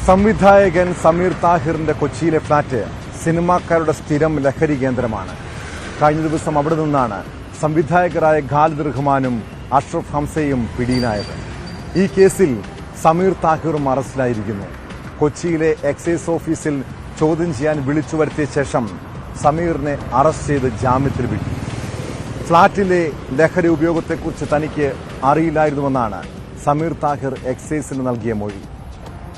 സംവിധായകൻ സമീർ താഹിറിന്റെ കൊച്ചിയിലെ ഫ്ളാറ്റ് സിനിമാക്കാരുടെ സ്ഥിരം ലഹരി കേന്ദ്രമാണ്. കഴിഞ്ഞ ദിവസം അവിടെ നിന്നാണ് സംവിധായകരായ ഖാലിദ് റഹ്മാനും അഷ്റഫ് ഹംസയും പിടിയിലായത്. ഈ കേസിൽ സമീർ താഹിറും അറസ്റ്റിലായിരിക്കുന്നു. കൊച്ചിയിലെ എക്സൈസ് ഓഫീസിൽ ചോദ്യം ചെയ്യാൻ വിളിച്ചു വരുത്തിയ ശേഷം സമീറിനെ അറസ്റ്റ് ചെയ്ത് ജാമ്യത്തിൽ വിട്ടു. ഫ്ളാറ്റിലെ ലഹരി ഉപയോഗത്തെക്കുറിച്ച് തനിക്ക് അറിയില്ലായിരുന്നുവെന്നാണ് സമീർ താഹിർ എക്സൈസിന് നൽകിയ മൊഴി.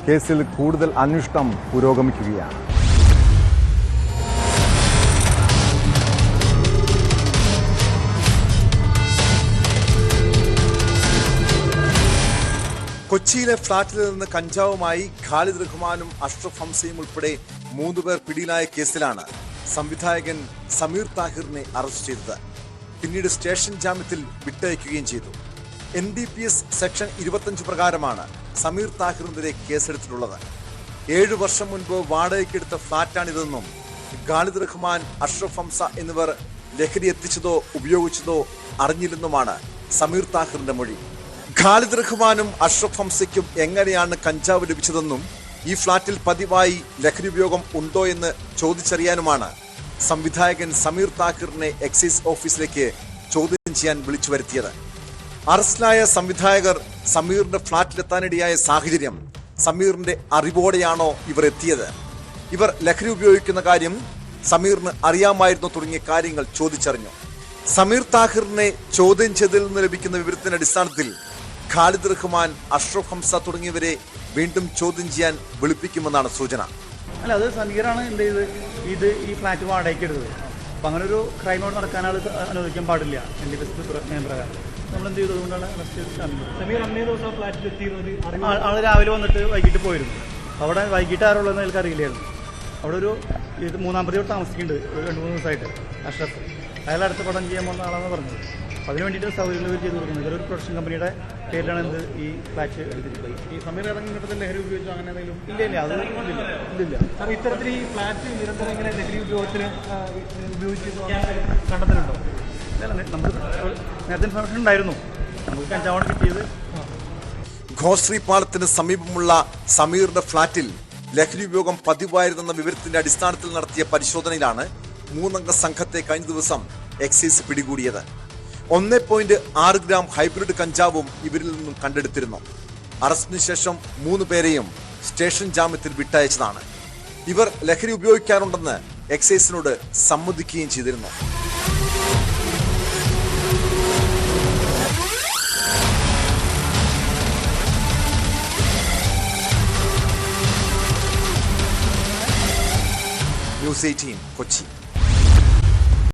കേസിൽ കൂടുതൽ അന്വേഷണം പുരോഗമിക്കുകയാണ്. കൊച്ചിയിലെ ഫ്ളാറ്റിൽ നിന്ന് കഞ്ചാവുമായി ഖാലിദ് റഹ്മാനും അഷ്റഫ് ഹംസയും ഉൾപ്പെടെ 3 പേർ പിടിയിലായ കേസിലാണ് സംവിധായകൻ സമീർ താഹിറിനെ അറസ്റ്റ് ചെയ്തത്. പിന്നീട് സ്റ്റേഷൻ ജാമ്യത്തിൽ വിട്ടയക്കുകയും ചെയ്തു. NDPS സെക്ഷൻ 25 പ്രകാരമാണ് സമീർ താഹിറിനെതിരെ കേസെടുത്തിട്ടുള്ളത്. 7 വർഷം മുൻപ് വാടകയ്ക്കെടുത്ത ഫ്ളാറ്റാണിതെന്നും ഖാലിദ് റഹ്മാൻ, അഷ്റഫ് ഹംസ എന്നിവർ ലഹരി എത്തിച്ചതോ ഉപയോഗിച്ചതോ അറിഞ്ഞില്ലെന്നുമാണ് സമീർ താഹിറിന്റെ മൊഴി. ഖാലിദ് റഹ്മാനും അഷ്റഫ് ഹംസയ്ക്കും എങ്ങനെയാണ് കഞ്ചാവ് ലഭിച്ചതെന്നും ഈ ഫ്ളാറ്റിൽ പതിവായി ലഹരി ഉപയോഗം ഉണ്ടോ എന്ന് ചോദിച്ചറിയാനുമാണ് സംവിധായകൻ സമീർ താഹിറിനെ എക്സൈസ് ഓഫീസിലേക്ക് ചോദ്യം ചെയ്യാൻ വിളിച്ചു വരുത്തിയത്. അറസ്റ്റിലായ സംവിധായകർ സമീറിന്റെ ഫ്ളാറ്റിലെത്താനിടയായ സാഹചര്യം സമീറിന്റെ അറിവോടെയാണോ ഇവർ എത്തിയത്, ഇവർ ലഹരി ഉപയോഗിക്കുന്ന കാര്യം സമീറിന് അറിയാമായിരുന്നോ തുടങ്ങിയ കാര്യങ്ങൾ ചോദിച്ചറിഞ്ഞു. സമീർ താഹിറിനെ ചോദ്യം ചെയ്തതിൽ നിന്ന് ലഭിക്കുന്ന വിവരത്തിന്റെ അടിസ്ഥാനത്തിൽ ഖാലിദ് റഹ്മാൻ, അഷ്റഫ് ഹംസ തുടങ്ങിയവരെ വീണ്ടും ചോദ്യം ചെയ്യാൻ വിളിപ്പിക്കുമെന്നാണ് സൂചന. അല്ല, അത് സമീറാണ് എന്ത് ചെയ്ത് ഈ ഫ്ലാറ്റ് വാടകയ്ക്ക് എടുത്തത്. അപ്പം അങ്ങനെ ഒരു ക്രൈം അവിടെ നടക്കാൻ ആൾ അനുവദിക്കാൻ പാടില്ല. NDPS നിയമപ്രകാരം നമ്മൾ എന്ത് ചെയ്തു? അതുകൊണ്ടാണ് സമീർ അന്നേ ദിവസം ഫ്ലാറ്റിൽ എത്തിയിരുന്നത്. ആൾ രാവിലെ വന്നിട്ട് വൈകിട്ട് പോയിരുന്നു. അവിടെ വൈകിട്ട് ആരുള്ളതെന്ന് എനിക്ക് അറിയില്ലായിരുന്നു. അവിടെ ഒരു 3-ാം പ്രതിയോട് താമസിക്കുന്നുണ്ട് 2-3 ദിവസമായിട്ട് അഷ്റഫ്. അയാൾ അടുത്ത പടം ചെയ്യാൻ പോകുന്ന ആളാണെന്ന് പറഞ്ഞത്. അതിന് വേണ്ടിയിട്ട് സൗകര്യങ്ങൾ ചെയ്ത് കൊടുക്കുന്നത്. ഇതൊരു പ്രൊഡക്ഷൻ കമ്പനിയുടെ പേരിലാണ് ഈ ഫ്ലാറ്റ് എടുത്തിട്ടുള്ളത്. ഈ സമീർ ഇറങ്ങിയിട്ട് ലഹരി ഉപയോഗിച്ചോ അങ്ങനെ എന്തെങ്കിലും? ഇല്ല, അത് ഇല്ലില്ല. സാർ, ഇത്തരത്തിൽ ഈ ഫ്ലാറ്റ് നിരന്തരം ഇങ്ങനെ ലഹരി ഉപയോഗിച്ച് കണ്ടെത്തലുണ്ടോ? അല്ല, നമുക്ക് നേരത്തെ ഇൻഫർമേഷൻ ഉണ്ടായിരുന്നു. നമുക്ക് കഞ്ചാവാണ് കിട്ടിയത്. ഘോശ്രീ പാലത്തിന് സമീപമുള്ള സമീറിന്റെ ഫ്ളാറ്റിൽ ലഹരി ഉപയോഗം പതിവായിരുന്നെന്ന വിവരത്തിന്റെ അടിസ്ഥാനത്തിൽ നടത്തിയ പരിശോധനയിലാണ് 3-അംഗ സംഘത്തെ കഴിഞ്ഞ ദിവസം എക്സൈസ് പിടികൂടിയത്. 1.6 ഗ്രാം ഹൈബ്രിഡ് കഞ്ചാവും ഇവരിൽ നിന്നും കണ്ടെടുത്തിരുന്നു. അറസ്റ്റിന് ശേഷം 3 പേരെയും സ്റ്റേഷൻ ജാമ്യത്തിൽ വിട്ടയച്ചതാണ്. ഇവർ ലഹരി ഉപയോഗിക്കാറുണ്ടെന്ന് എക്സൈസിനോട് സമ്മതിക്കുകയും ചെയ്തിരുന്നു. News 18 കൊച്ചി.